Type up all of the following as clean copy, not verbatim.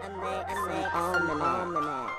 Amexem Almanac.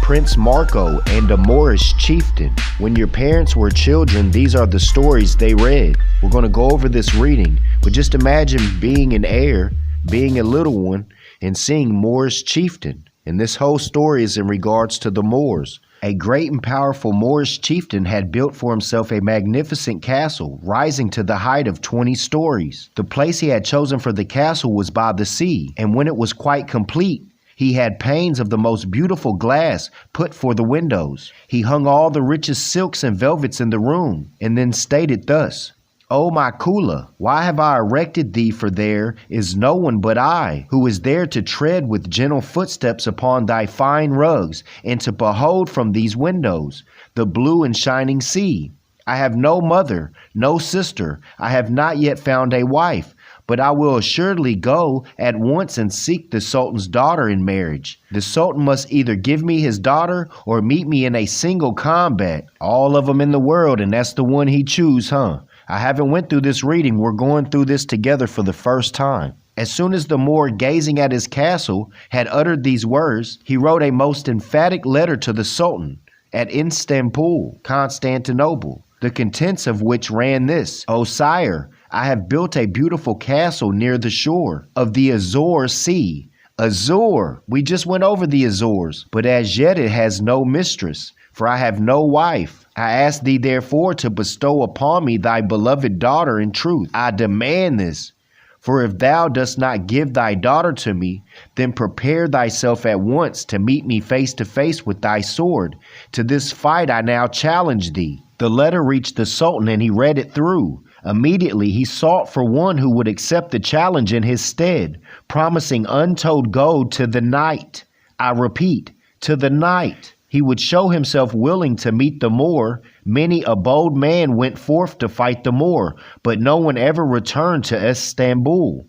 Prince Marko and a Moorish chieftain. When your parents were children, these are the stories they read. We're going to go over this reading, but just imagine being an heir, being a little one, and seeing Moorish chieftain. And this whole story is in regards to the Moors. A great and powerful Moorish chieftain had built for himself a magnificent castle, rising to the height of 20 stories. The place he had chosen for the castle was by the sea, and when it was quite complete, he had panes of the most beautiful glass put for the windows. He hung all the richest silks and velvets in the room, and then stated thus, "O my Kula, why have I erected thee? For there is no one but I, who is there to tread with gentle footsteps upon thy fine rugs, and to behold from these windows the blue and shining sea. I have no mother, no sister, I have not yet found a wife, but I will assuredly go at once and seek the Sultan's daughter in marriage. The Sultan must either give me his daughter or meet me in a single combat." All of them in the world, and that's the one he choose, huh? I haven't went through this reading. We're going through this together for the first time. As soon as the Moor, gazing at his castle, had uttered these words, he wrote a most emphatic letter to the Sultan at Istanbul, Constantinople, the contents of which ran this: "O sire, I have built a beautiful castle near the shore of the Azore Sea." Azore! We just went over the Azores, but as yet it has no mistress, for I have no wife. I ask thee therefore to bestow upon me thy beloved daughter in truth. I demand this. For if thou dost not give thy daughter to me, then prepare thyself at once to meet me face to face with thy sword. To this fight I now challenge thee. The letter reached the Sultan, and he read it through. Immediately he sought for one who would accept the challenge in his stead, promising untold gold to the knight. I repeat, to the knight. He would show himself willing to meet the Moor. Many a bold man went forth to fight the Moor, but no one ever returned to Istanbul.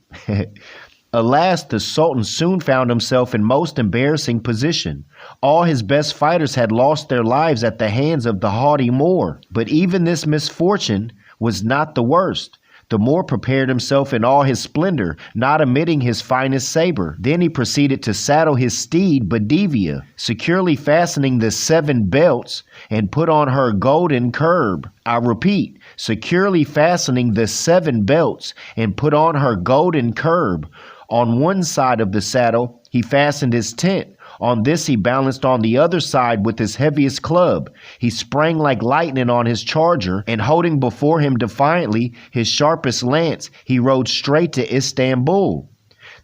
Alas, the Sultan soon found himself in most embarrassing position. All his best fighters had lost their lives at the hands of the haughty Moor. But even this misfortune was not the worst. The Moor prepared himself in all his splendor, not omitting his finest saber. Then he proceeded to saddle his steed, Badivia, securely fastening the 7 belts, and put on her golden curb. I repeat, securely fastening the 7 belts, and put on her golden curb. On one side of the saddle, he fastened his tent. On this he balanced on the other side with his heaviest club. He sprang like lightning on his charger, and holding before him defiantly his sharpest lance, he rode straight to Istanbul.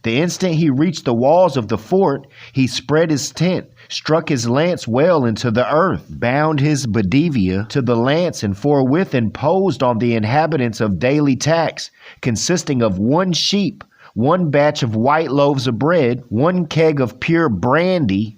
The instant he reached the walls of the fort, he spread his tent, struck his lance well into the earth, bound his Badivia to the lance, and forthwith imposed on the inhabitants of daily tax, consisting of 1 sheep, 1 batch of white loaves of bread, 1 keg of pure brandy,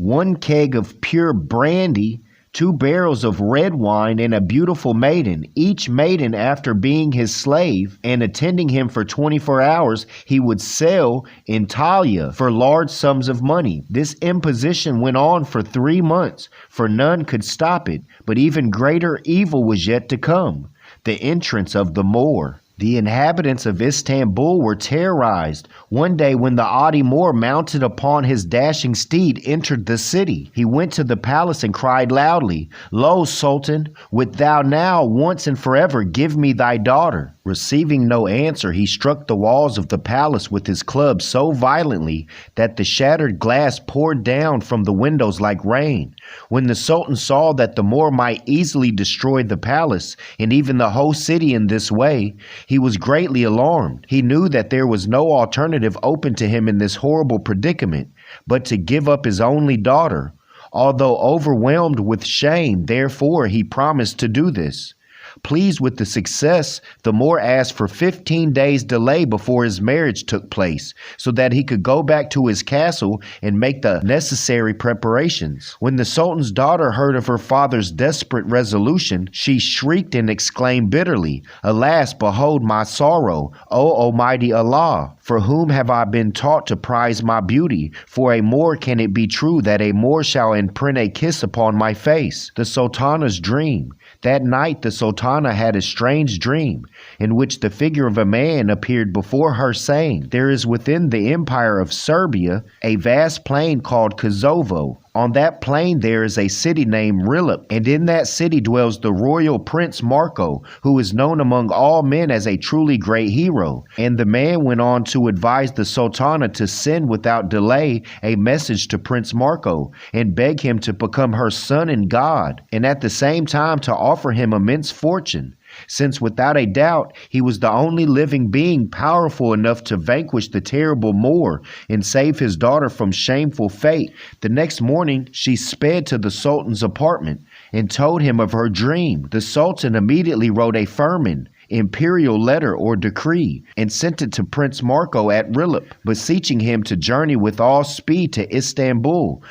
2 barrels of red wine, and a beautiful maiden. Each maiden, after being his slave and attending him for 24 hours, he would sell in Talia for large sums of money. This imposition went on for 3 months, for none could stop it. But even greater evil was yet to come: the entrance of the Moor. The inhabitants of Istanbul were terrorized. One day when the haughty Moor, mounted upon his dashing steed, entered the city, he went to the palace and cried loudly, "Lo, Sultan, wilt thou now once and forever give me thy daughter?" Receiving no answer, he struck the walls of the palace with his club so violently that the shattered glass poured down from the windows like rain. When the Sultan saw that the Moor might easily destroy the palace and even the whole city in this way, he was greatly alarmed. He knew that there was no alternative open to him in this horrible predicament but to give up his only daughter. Although overwhelmed with shame, therefore, he promised to do this. Pleased with the success, the Moor asked for 15 days delay before his marriage took place, so that he could go back to his castle and make the necessary preparations. When the Sultan's daughter heard of her father's desperate resolution, she shrieked and exclaimed bitterly, "Alas, behold my sorrow, O Almighty Allah! For whom have I been taught to prize my beauty? For a Moor can it be true that a Moor shall imprint a kiss upon my face?" The Sultana's dream. That night the Sultana had a strange dream, in which the figure of a man appeared before her, saying, "There is within the empire of Serbia a vast plain called Kosovo. On that plain there is a city named Rilip, and in that city dwells the royal prince Marko, who is known among all men as a truly great hero." And the man went on to advise the Sultana to send without delay a message to Prince Marko, and beg him to become her son in God, and at the same time to offer him immense fortune, since without a doubt he was the only living being powerful enough to vanquish the terrible Moor and save his daughter from shameful fate. The next morning she sped to the Sultan's apartment and told him of her dream. The Sultan immediately wrote a firman, imperial letter or decree, and sent it to Prince Marko at Rilip, beseeching him to journey with all speed to Istanbul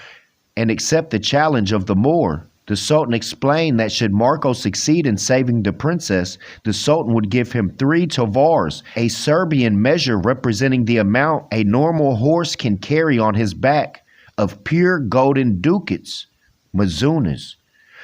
and accept the challenge of the Moor. The Sultan explained that should Marko succeed in saving the princess, the Sultan would give him 3 tovars, a Serbian measure representing the amount a normal horse can carry on his back, of pure golden ducats, mazunas.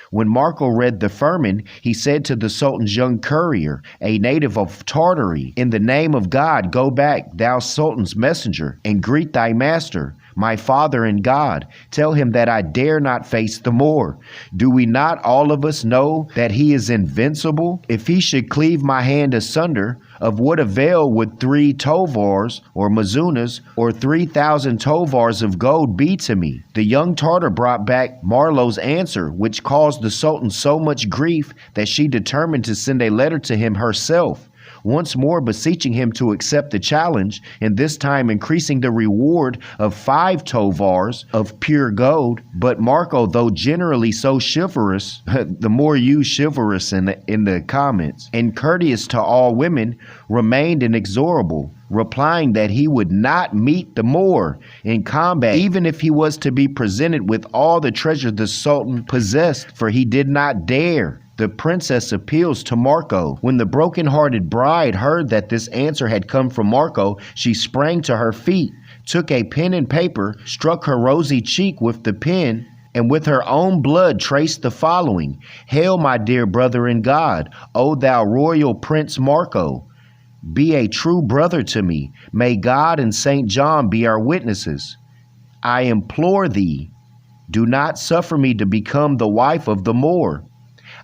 When Marko read the firman, he said to the Sultan's young courier, a native of Tartary, "In the name of God, go back, thou Sultan's messenger, and greet thy master, my father in God. Tell him that I dare not face the Moor. Do we not all of us know that he is invincible? If he should cleave my hand asunder, of what avail would 3 tovars, or mazunas, or 3,000 tovars of gold be to me?" The young Tartar brought back Marlo's answer, which caused the Sultan so much grief that she determined to send a letter to him herself, once more beseeching him to accept the challenge, and this time increasing the reward of 5 tovars of pure gold. But Marko, though generally so chivalrous, the more used chivalrous in the comments, and courteous to all women, remained inexorable, replying that he would not meet the Moor in combat, even if he was to be presented with all the treasure the Sultan possessed, for he did not dare. The princess appeals to Marko. When the broken-hearted bride heard that this answer had come from Marko, she sprang to her feet, took a pen and paper, struck her rosy cheek with the pen, and with her own blood traced the following: "Hail, my dear brother in God, O thou royal Prince Marko. Be a true brother to me. May God and St. John be our witnesses. I implore thee, do not suffer me to become the wife of the Moor.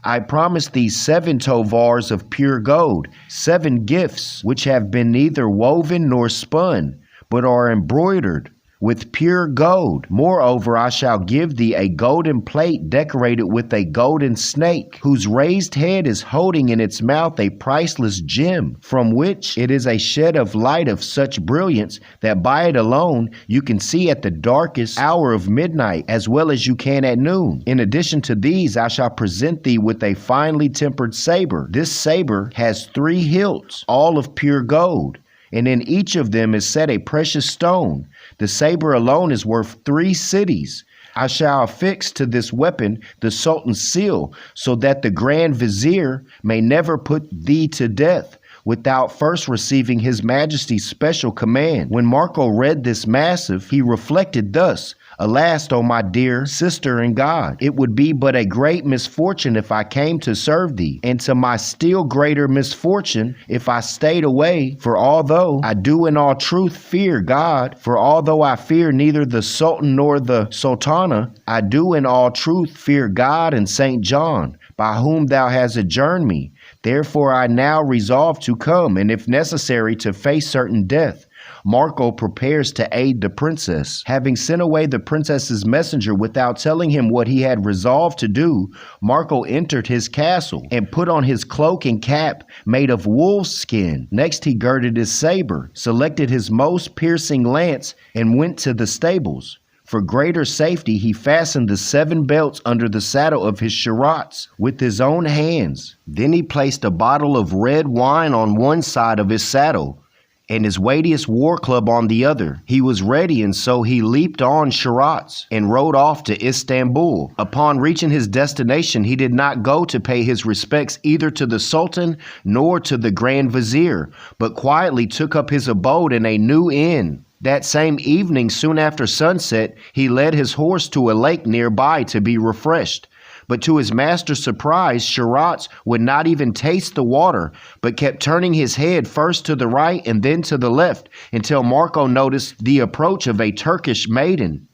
I promise thee 7 tovars of pure gold, 7 gifts which have been neither woven nor spun, but are embroidered with pure gold. Moreover, I shall give thee a golden plate decorated with a golden snake, whose raised head is holding in its mouth a priceless gem, from which it is a shed of light of such brilliance that by it alone you can see at the darkest hour of midnight as well as you can at noon. In addition to these, I shall present thee with a finely tempered saber. This saber has 3 hilts, all of pure gold, and in each of them is set a precious stone. The saber alone is worth 3 cities. I shall affix to this weapon the Sultan's seal, so that the Grand Vizier may never put thee to death without first receiving His Majesty's special command." When Marko read this missive, he reflected thus: "Alas, O my dear sister in God, it would be but a great misfortune if I came to serve thee, and to my still greater misfortune if I stayed away. For although I do in all truth fear God, for although I fear neither the Sultan nor the Sultana, I do in all truth fear God and St. John, by whom thou hast adjourned me. Therefore I now resolve to come, and if necessary to face certain death." Marko prepares to aid the princess. Having sent away the princess's messenger without telling him what he had resolved to do, Marko entered his castle and put on his cloak and cap made of wolf's skin. Next he girded his saber, selected his most piercing lance, and went to the stables. For greater safety, he fastened the 7 belts under the saddle of his chariots with his own hands. Then he placed a bottle of red wine on one side of his saddle, and his weightiest war club on the other. He was ready, and so he leaped on chariots and rode off to Istanbul. Upon reaching his destination, he did not go to pay his respects either to the Sultan nor to the Grand Vizier, but quietly took up his abode in a new inn. That same evening, soon after sunset, he led his horse to a lake nearby to be refreshed. But to his master's surprise, Sharats would not even taste the water, but kept turning his head first to the right and then to the left until Marko noticed the approach of a Turkish maiden,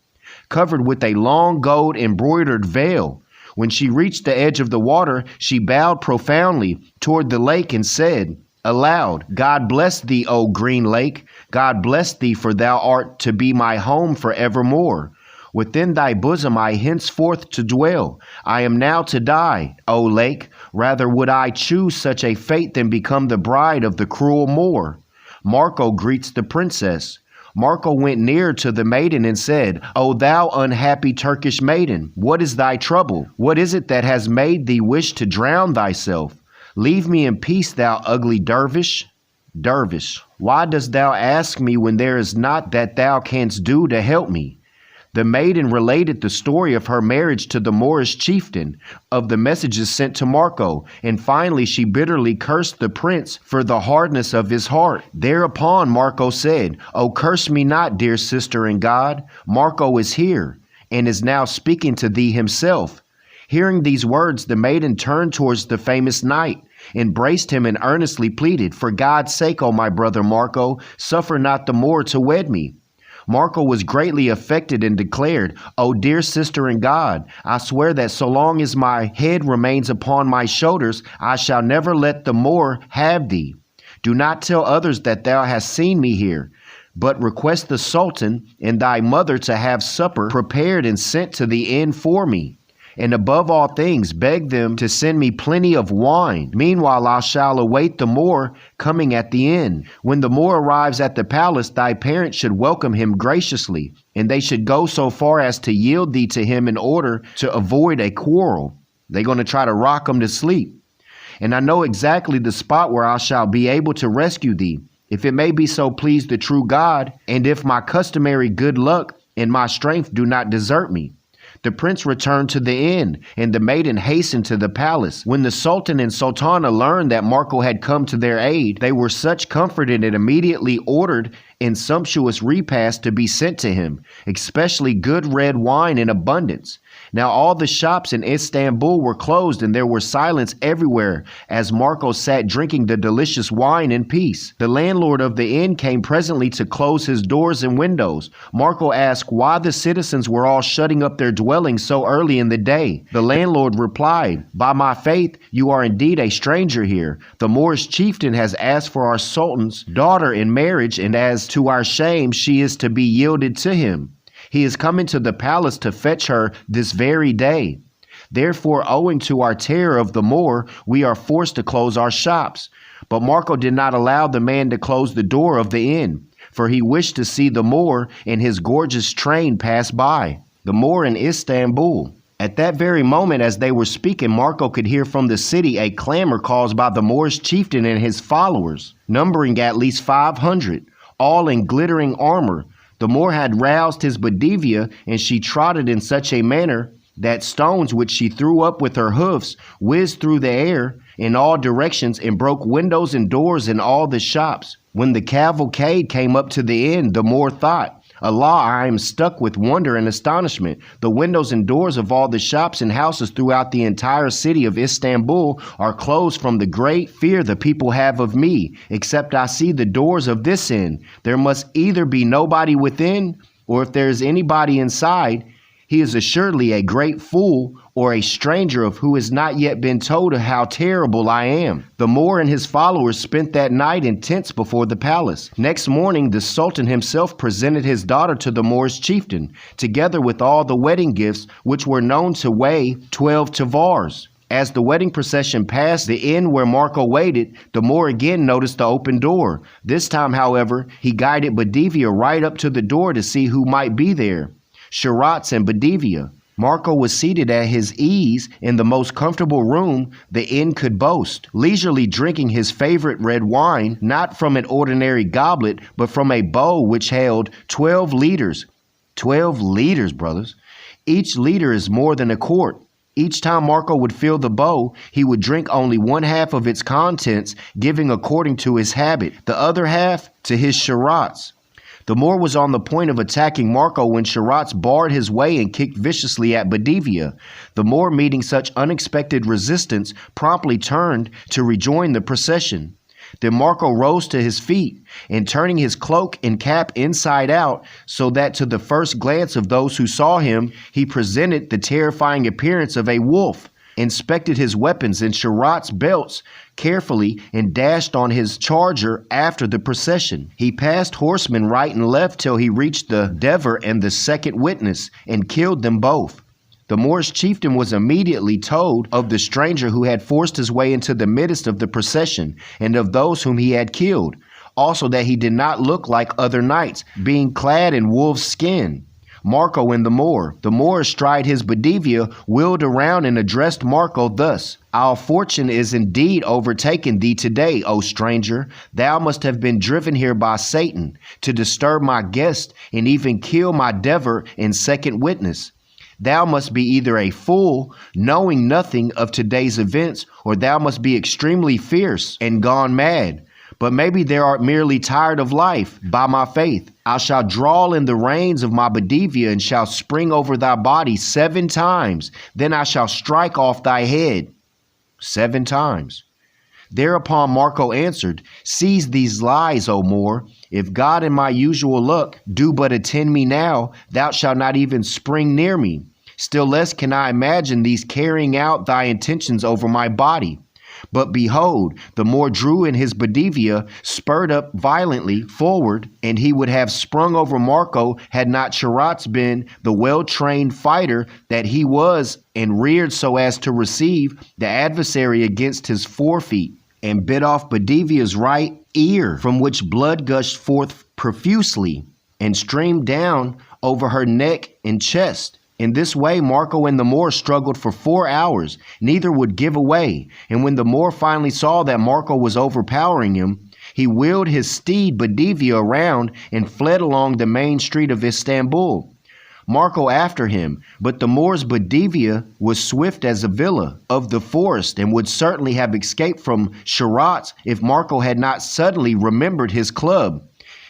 covered with a long gold embroidered veil. When she reached the edge of the water, she bowed profoundly toward the lake and said aloud, "God bless thee, O green lake. God bless thee, for thou art to be my home forevermore. Within thy bosom I henceforth to dwell. I am now to die, O lake. Rather would I choose such a fate than become the bride of the cruel Moor." Marko greets the princess. Marko went near to the maiden and said, "O thou unhappy Turkish maiden, what is thy trouble? What is it that has made thee wish to drown thyself? Leave me in peace, thou ugly dervish." Dervish, why dost thou ask me when there is naught that thou canst do to help me? The maiden related the story of her marriage to the Moorish chieftain, of the messages sent to Marko, and finally she bitterly cursed the prince for the hardness of his heart. Thereupon Marko said, "O curse me not, dear sister in God. Marko is here, and is now speaking to thee himself." Hearing these words, the maiden turned towards the famous knight, embraced him, and earnestly pleaded, "For God's sake, O my brother Marko, suffer not the Moor to wed me." Marko was greatly affected and declared, "O dear sister in God, I swear that so long as my head remains upon my shoulders, I shall never let the Moor have thee. Do not tell others that thou hast seen me here, but request the Sultan and thy mother to have supper prepared and sent to the inn for me. And above all things, beg them to send me plenty of wine. Meanwhile, I shall await the Moor coming at the inn. When the Moor arrives at the palace, thy parents should welcome him graciously, and they should go so far as to yield thee to him in order to avoid a quarrel. They're going to try to rock him to sleep. And I know exactly the spot where I shall be able to rescue thee, if it may be so please the true God, and if my customary good luck and my strength do not desert me." The prince returned to the inn, and the maiden hastened to the palace. When the Sultan and Sultana learned that Marko had come to their aid, they were such comforted and immediately ordered and sumptuous repast to be sent to him, especially good red wine in abundance. Now all the shops in Istanbul were closed, and there was silence everywhere as Marko sat drinking the delicious wine in peace. The landlord of the inn came presently to close his doors and windows. Marko asked why the citizens were all shutting up their dwellings so early in the day. The landlord replied, "By my faith, you are indeed a stranger here. The Moorish chieftain has asked for our Sultan's daughter in marriage, and as to our shame, she is to be yielded to him. He is coming to the palace to fetch her this very day. Therefore, owing to our terror of the Moor, we are forced to close our shops." But Marko did not allow the man to close the door of the inn, for he wished to see the Moor and his gorgeous train pass by. The Moor in Istanbul. At that very moment, as they were speaking, Marko could hear from the city a clamor caused by the Moorish chieftain and his followers, numbering at least 500, all in glittering armor. The Moor had roused his Badivia, and she trotted in such a manner that stones which she threw up with her hoofs whizzed through the air in all directions and broke windows and doors in all the shops. When the cavalcade came up to the inn, the Moor thought, "Allah, I am stuck with wonder and astonishment. The windows and doors of all the shops and houses throughout the entire city of Istanbul are closed from the great fear the people have of me, except I see the doors of this inn. There must either be nobody within, or if there is anybody inside, he is assuredly a great fool or a stranger of who has not yet been told of how terrible I am." The Moor and his followers spent that night in tents before the palace. Next morning, the Sultan himself presented his daughter to the Moorish chieftain, together with all the wedding gifts, which were known to weigh 12 tavars. As the wedding procession passed the inn where Marko waited, the Moor again noticed the open door. This time, however, he guided Badivia right up to the door to see who might be there. Sharats and Badivia. Marko was seated at his ease in the most comfortable room the inn could boast, leisurely drinking his favorite red wine, not from an ordinary goblet, but from a bowl which held 12 liters. 12 liters, brothers. Each liter is more than a quart. Each time Marko would fill the bowl, he would drink only one half of its contents, giving according to his habit, the other half to his Sharats. The Moor was on the point of attacking Marko when Sharats barred his way and kicked viciously at Badivia. The Moor, meeting such unexpected resistance, promptly turned to rejoin the procession. Then Marko rose to his feet, and turning his cloak and cap inside out, so that to the first glance of those who saw him, he presented the terrifying appearance of a wolf, inspected his weapons and Sharats' belts carefully, and dashed on his charger after the procession. He passed horsemen right and left till he reached the Dever and the second witness, and killed them both. The Moorish chieftain was immediately told of the stranger who had forced his way into the midst of the procession, and of those whom he had killed. Also that he did not look like other knights, being clad in wolf's skin. Marko and the Moor. The Moor, astride his Badivia, wheeled around and addressed Marko thus: "Our fortune is indeed overtaken thee today, O stranger. Thou must have been driven here by Satan, to disturb my guest, and even kill my Dever and second witness. Thou must be either a fool, knowing nothing of today's events, or thou must be extremely fierce and gone mad. But maybe thou art merely tired of life. By my faith, I shall draw in the reins of my Badivia, and shall spring over thy body 7 times. Then I shall strike off thy head 7 times. Thereupon Marko answered, "Cease these lies, O Moor. If God and my usual luck do but attend me now, thou shalt not even spring near me. Still less can I imagine these carrying out thy intentions over my body." But behold, the Moor drew in his Badivia, spurred up violently forward, and he would have sprung over Marko had not Sharats been the well-trained fighter that he was, and reared so as to receive the adversary against his forefeet, and bit off Badivia's right ear, from which blood gushed forth profusely, and streamed down over her neck and chest. In this way, Marko and the Moor struggled for 4 hours. Neither would give away. And when the Moor finally saw that Marko was overpowering him, he wheeled his steed Badivia around and fled along the main street of Istanbul, Marko after him. But the Moor's Badivia was swift as a villa of the forest, and would certainly have escaped from Sharats if Marko had not suddenly remembered his club.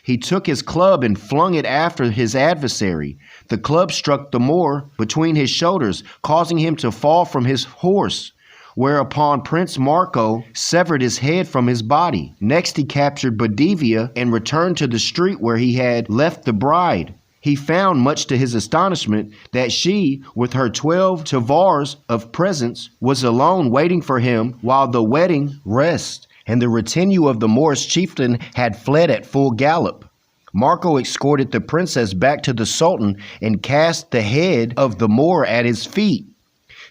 He took his club and flung it after his adversary. The club struck the Moor between his shoulders, causing him to fall from his horse, whereupon Prince Marko severed his head from his body. Next he captured Badivia and returned to the street where he had left the bride. He found, much to his astonishment, that she, with her 12 tavars of presents, was alone waiting for him while the wedding rest, and the retinue of the Moorish chieftain had fled at full gallop. Marko escorted the princess back to the Sultan and cast the head of the Moor at his feet.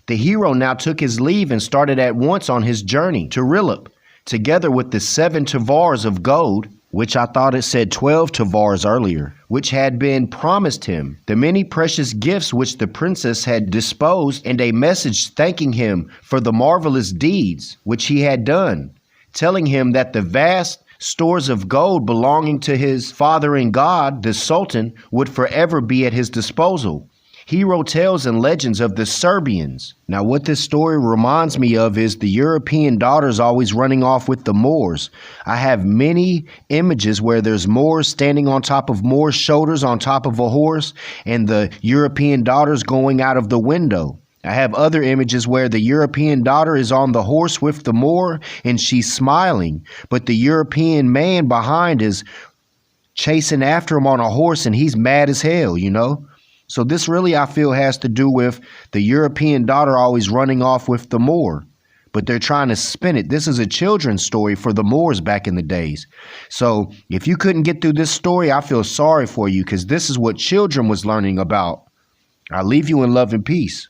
The hero now took his leave and started at once on his journey to Rilip, together with the 7 tavars of gold, which I thought it said 12 tavars earlier, which had been promised him, the many precious gifts which the princess had disposed, and a message thanking him for the marvelous deeds which he had done, telling him that the vast stores of gold belonging to his father in God, the Sultan, would forever be at his disposal. Hero tales and legends of the Serbians. Now, what this story reminds me of is the European daughters always running off with the Moors. I have many images where there's Moors standing on top of Moors' shoulders on top of a horse, and the European daughters going out of the window. I have other images where the European daughter is on the horse with the Moor and she's smiling, but the European man behind is chasing after him on a horse and he's mad as hell, you know? So this really, I feel, has to do with the European daughter always running off with the Moor, but they're trying to spin it. This is a children's story for the Moors back in the days. So if you couldn't get through this story, I feel sorry for you, because this is what children was learning about. I leave you in love and peace.